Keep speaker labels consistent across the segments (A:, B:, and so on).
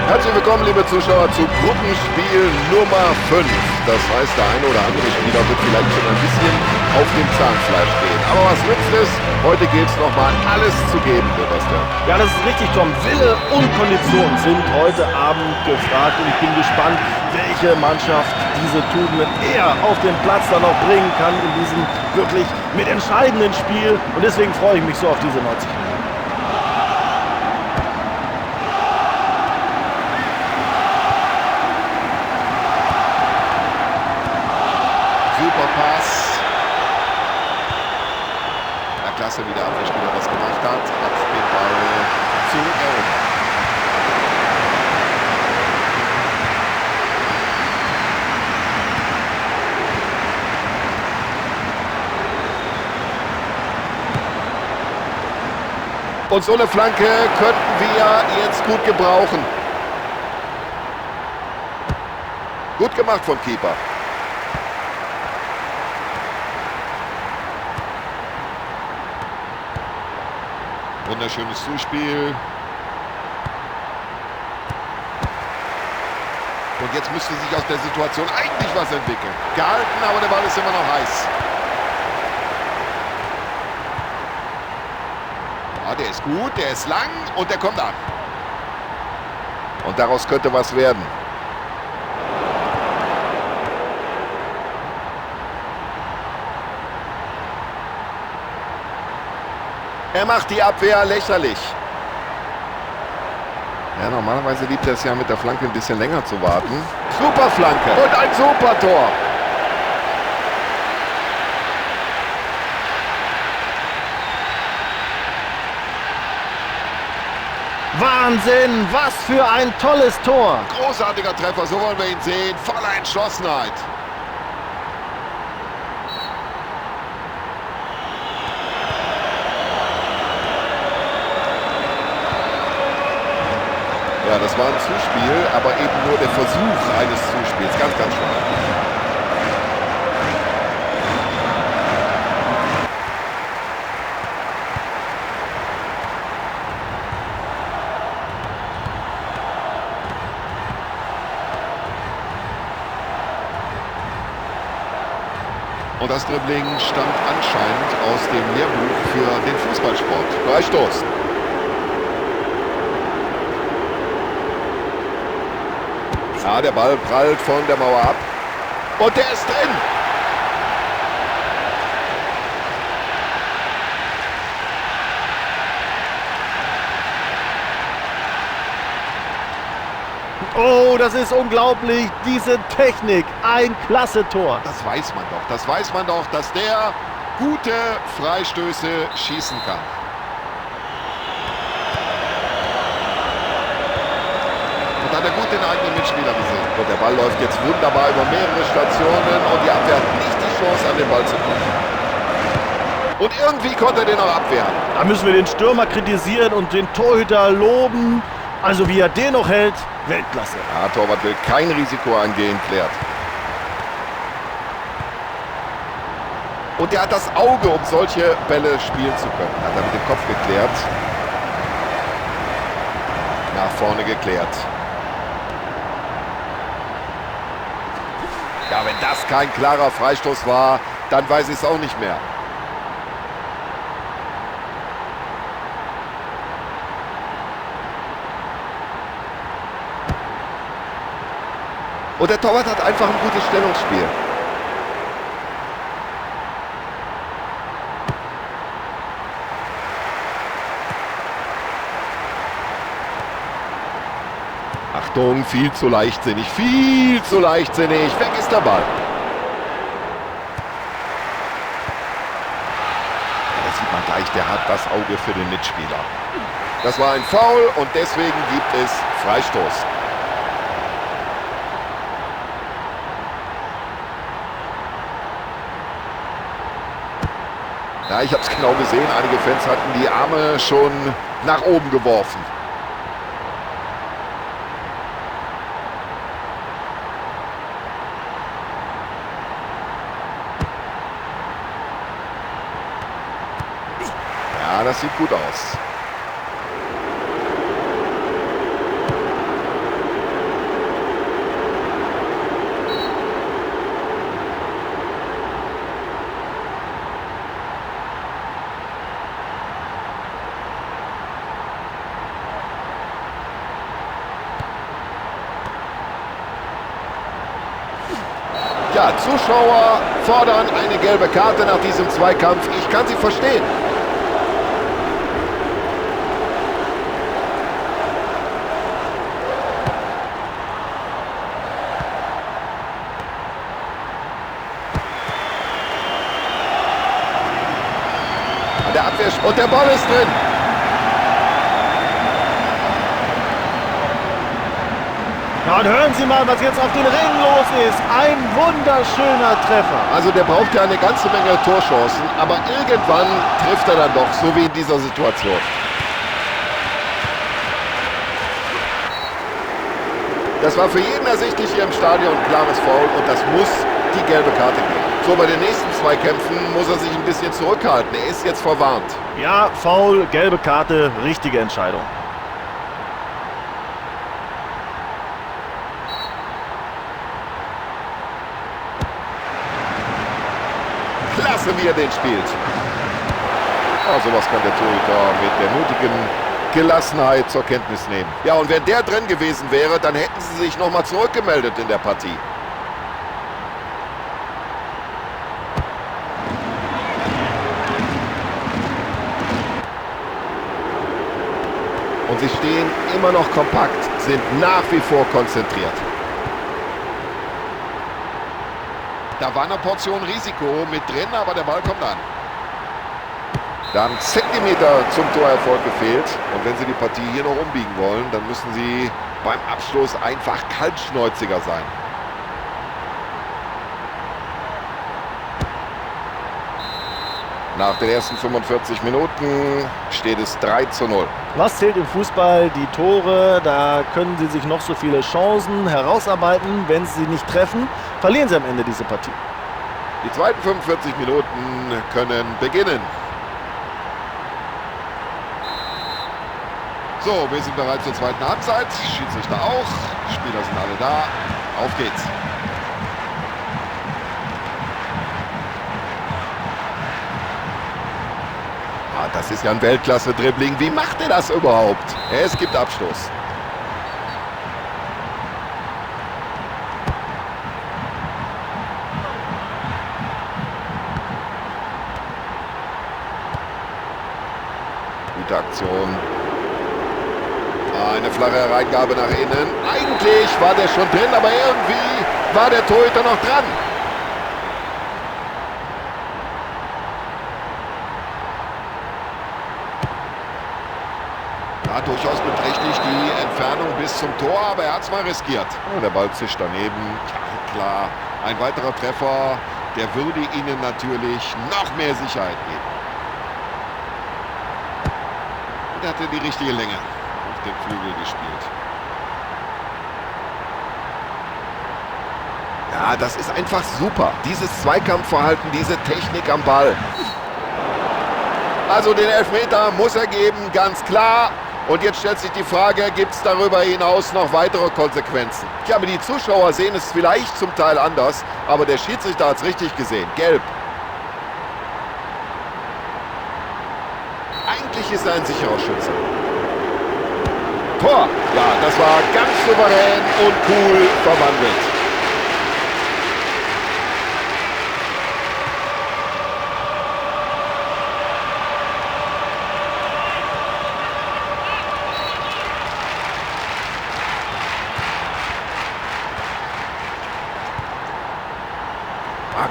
A: Herzlich willkommen, liebe Zuschauer, zu Gruppenspiel Nummer 5. Das heißt, der eine oder andere Spieler wird vielleicht schon ein bisschen auf dem Zahnfleisch gehen. Aber was nützt es? Heute geht es nochmal alles zu geben, Sebastian.
B: Ja, das ist richtig, Tom. Wille und Kondition sind heute Abend gefragt. Und ich bin gespannt, welche Mannschaft diese Tugenden eher auf den Platz dann noch bringen kann in diesem wirklich mit entscheidenden Spiel. Und deswegen freue ich mich so auf diese 90 Minuten.
A: Super Pass. Na klasse, wie der Abwehrspieler das gemacht hat den Ball zu erobern. Und so eine Flanke könnten wir jetzt gut gebrauchen. Gut gemacht vom Keeper. Wunderschönes Zuspiel. Und jetzt müsste sich aus der Situation eigentlich was entwickeln. Gehalten, aber der Ball ist immer noch heiß. Ja, der ist gut, der ist lang und der kommt an. Und daraus könnte was werden. Er macht die Abwehr lächerlich. Ja, normalerweise liebt er es ja mit der Flanke ein bisschen länger zu warten. Super Flanke und ein super Tor.
B: Wahnsinn, was für ein tolles Tor.
A: Großartiger Treffer, so wollen wir ihn sehen. Voller Entschlossenheit. Ja, das war ein Zuspiel, aber eben nur der Versuch eines Zuspiels. Ganz, ganz schwach. Und das Dribbling stammt anscheinend aus dem Lehrbuch für den Fußballsport. Freistoß. Ja, der Ball prallt von der Mauer ab. Und der ist drin.
B: Oh, das ist unglaublich, diese Technik. Ein klasse Tor.
A: Das weiß man doch, dass der gute Freistöße schießen kann. Und hat er gut den eigenen Mitspieler gesehen. Und der Ball läuft jetzt wunderbar über mehrere Stationen und die Abwehr hat nicht die Chance, an den Ball zu kommen. Und irgendwie konnte er den auch abwehren.
B: Da müssen wir den Stürmer kritisieren und den Torhüter loben. Also wie er den noch hält, Weltklasse.
A: Ja, Torwart will kein Risiko eingehen, klärt. Und er hat das Auge, um solche Bälle spielen zu können. Hat er mit dem Kopf geklärt. Nach vorne geklärt. Ja, wenn das kein klarer Freistoß war, dann weiß ich es auch nicht mehr. Und der Torwart hat einfach ein gutes Stellungsspiel. Achtung, viel zu leichtsinnig, viel zu leichtsinnig. Weg ist der Ball. Da sieht man gleich, der hat das Auge für den Mitspieler. Das war ein Foul und deswegen gibt es Freistoß. Ja, ich habe es genau gesehen. Einige Fans hatten die Arme schon nach oben geworfen. Ja, das sieht gut aus. Ja, Zuschauer fordern eine gelbe Karte nach diesem Zweikampf. Ich kann sie verstehen. Der Abwehr und der Ball ist drin.
B: Ja, und hören Sie mal, was jetzt auf den Ring los ist. Ein wunderschöner Treffer.
A: Also der braucht ja eine ganze Menge Torchancen, aber irgendwann trifft er dann doch, so wie in dieser Situation. Das war für jeden ersichtlich hier im Stadion ein klares Foul und das muss die gelbe Karte geben. So, bei den nächsten zwei Kämpfen muss er sich ein bisschen zurückhalten. Er ist jetzt verwarnt.
B: Ja, Foul, gelbe Karte, richtige Entscheidung.
A: Klasse, wie er den spielt. Oh, sowas kann der Torhüter mit der nötigen Gelassenheit zur Kenntnis nehmen. Ja, und wenn der drin gewesen wäre, dann hätten sie sich nochmal zurückgemeldet in der Partie. Und sie stehen immer noch kompakt, sind nach wie vor konzentriert. Da war eine Portion Risiko mit drin, aber der Ball kommt an. Da haben Zentimeter zum Torerfolg gefehlt. Und wenn sie die Partie hier noch umbiegen wollen, dann müssen sie beim Abschluss einfach kaltschnäuziger sein. Nach den ersten 45 Minuten steht es 3:0.
B: Was zählt im Fußball? Die Tore, da können sie sich noch so viele Chancen herausarbeiten. Wenn sie nicht treffen, verlieren sie am Ende diese Partie.
A: Die zweiten 45 Minuten können beginnen. So, wir sind bereit zur zweiten Halbzeit. Schiedsrichter auch. Spieler sind alle da. Auf geht's. Ah, das ist ja ein Weltklasse-Dribbling. Wie macht er das überhaupt? Es gibt Abstoß. Gute Aktion. Eine flache Reingabe nach innen. Eigentlich war der schon drin, aber irgendwie war der Torhüter noch dran. Ja, durchaus beträchtlich die Entfernung bis zum Tor, aber er hat es mal riskiert. Oh, der Ball zischt daneben. Ja, klar, ein weiterer Treffer, der würde ihnen natürlich noch mehr Sicherheit geben. Und er hatte die richtige Länge auf den Flügel gespielt. Ja, das ist einfach super. Dieses Zweikampfverhalten, diese Technik am Ball. Also den Elfmeter muss er geben, ganz klar. Und jetzt stellt sich die Frage, gibt es darüber hinaus noch weitere Konsequenzen? Tja, aber die Zuschauer sehen es vielleicht zum Teil anders, aber der Schiedsrichter hat es richtig gesehen. Gelb. Eigentlich ist er ein sicherer Schütze. Tor! Ja, das war ganz souverän und cool verwandelt.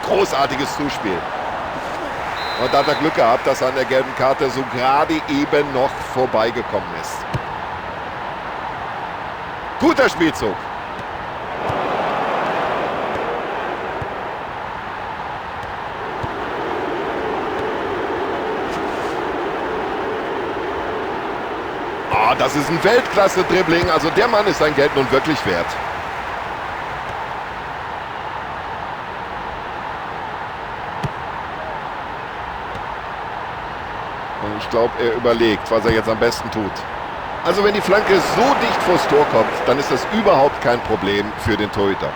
A: Großartiges Zuspiel. Und da hat er Glück gehabt, dass er an der gelben Karte so gerade eben noch vorbeigekommen ist. Guter Spielzug. Oh, das ist ein Weltklasse-Dribbling. Also der Mann ist sein Geld nun wirklich wert. Ich glaube, er überlegt, was er jetzt am besten tut. Also wenn die Flanke so dicht vors Tor kommt, dann ist das überhaupt kein Problem für den Torhüter.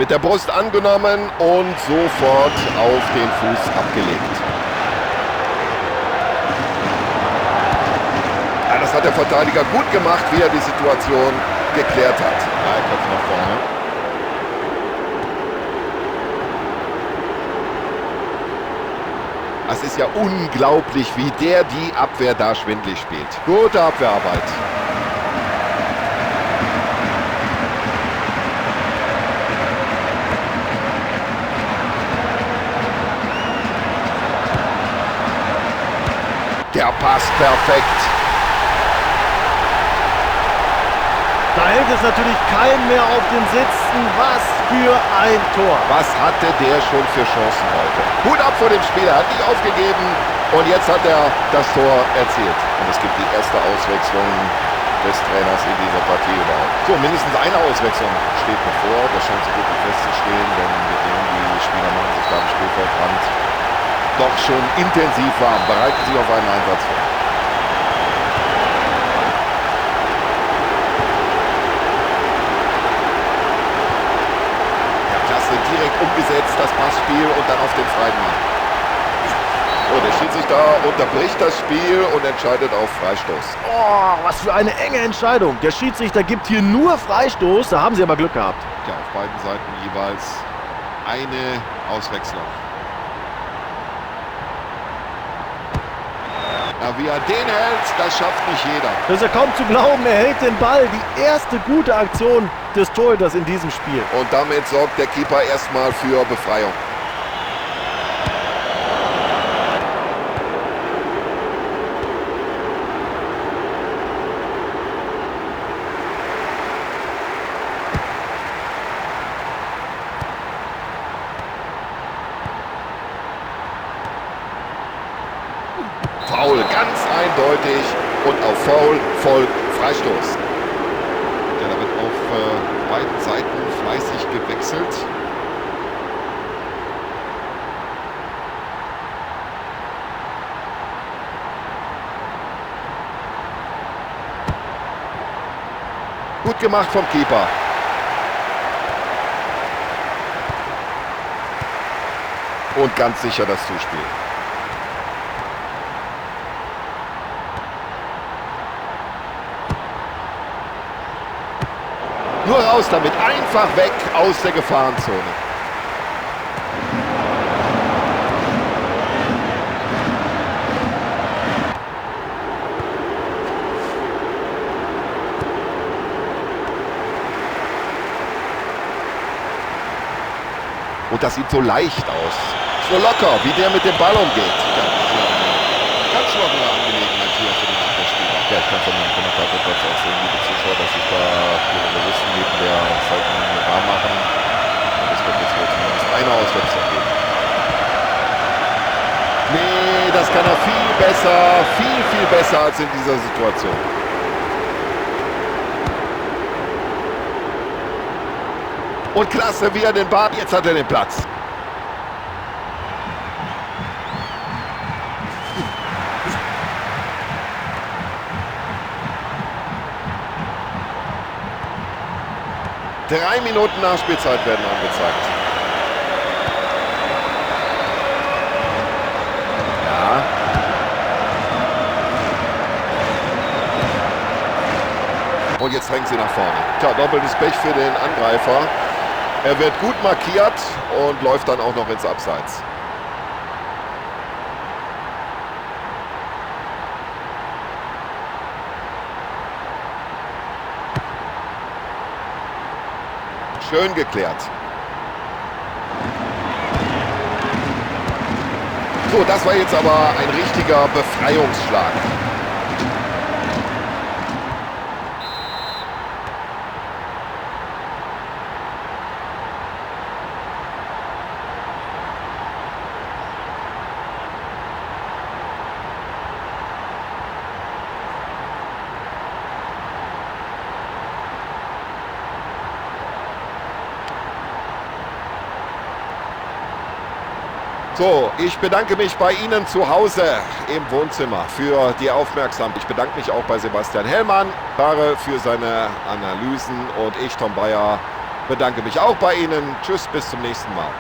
A: Mit der Brust angenommen und sofort auf den Fuß abgelegt. Ja, das hat der Verteidiger gut gemacht, wie er die Situation geklärt hat.
B: Ja, Kopf nach vorne.
A: Es ist ja unglaublich, wie der die Abwehr da schwindlig spielt. Gute Abwehrarbeit. Der passt perfekt.
B: Da hält es natürlich keinen mehr auf den Sitzen. Was für ein Tor.
A: Was hatte der schon für Chancen heute? Hut ab vor dem Spieler, hat nicht aufgegeben und jetzt hat er das Tor erzielt. Und es gibt die erste Auswechslung des Trainers in dieser Partie überhaupt.
B: So, mindestens eine Auswechslung steht bevor. Das scheint so wirklich festzustehen, denn wir sehen, die Spieler machen sich da im Spielfeldrand
A: Doch schon intensiv warm, bereiten sich auf einen Einsatz vor. Direkt umgesetzt, das Passspiel und dann auf den freien Mann. So, der Schiedsrichter unterbricht das Spiel und entscheidet auf Freistoß.
B: Oh, was für eine enge Entscheidung. Der Schiedsrichter gibt hier nur Freistoß, da haben sie aber Glück gehabt.
A: Ja, auf beiden Seiten jeweils eine Auswechslung. Ja, wie er den hält, das schafft nicht jeder.
B: Das ist ja kaum zu glauben, er hält den Ball. Die erste gute Aktion des Torhüters in diesem Spiel.
A: Und damit sorgt der Keeper erstmal für Befreiung. Foul, ganz eindeutig. Und auf Foul folgt Freistoß.
B: Ja, da wird auf beiden Seiten fleißig gewechselt.
A: Gut gemacht vom Keeper. Und ganz sicher das Zuspiel. Nur raus damit, einfach weg aus der Gefahrenzone. Und das sieht so leicht aus. So locker, wie der mit dem Ball umgeht.
B: Ganz lockere Angelegenheit hier für den Abwehrspieler. Ja, ich kann von dem Kommentatorplatz auch sehen, liebe Zuschauer, dass sich da die Journalisten neben der Seitenlinie warm machen. Und es wird jetzt wohl zumindest eine Auswechslung geben.
A: Nee, das kann er viel besser als in dieser Situation. Und klasse, wie er den Ball, jetzt hat er den Platz. Drei Minuten Nachspielzeit werden angezeigt. Ja. Und jetzt drängen sie nach vorne. Tja, doppeltes Pech für den Angreifer. Er wird gut markiert und läuft dann auch noch ins Abseits. Schön geklärt. So, das war jetzt aber ein richtiger Befreiungsschlag. So, ich bedanke mich bei Ihnen zu Hause im Wohnzimmer für die Aufmerksamkeit. Ich bedanke mich auch bei Sebastian Hellmann für seine Analysen und ich, Tom Bayer, Bedanke mich auch bei Ihnen. Tschüss, bis zum nächsten Mal.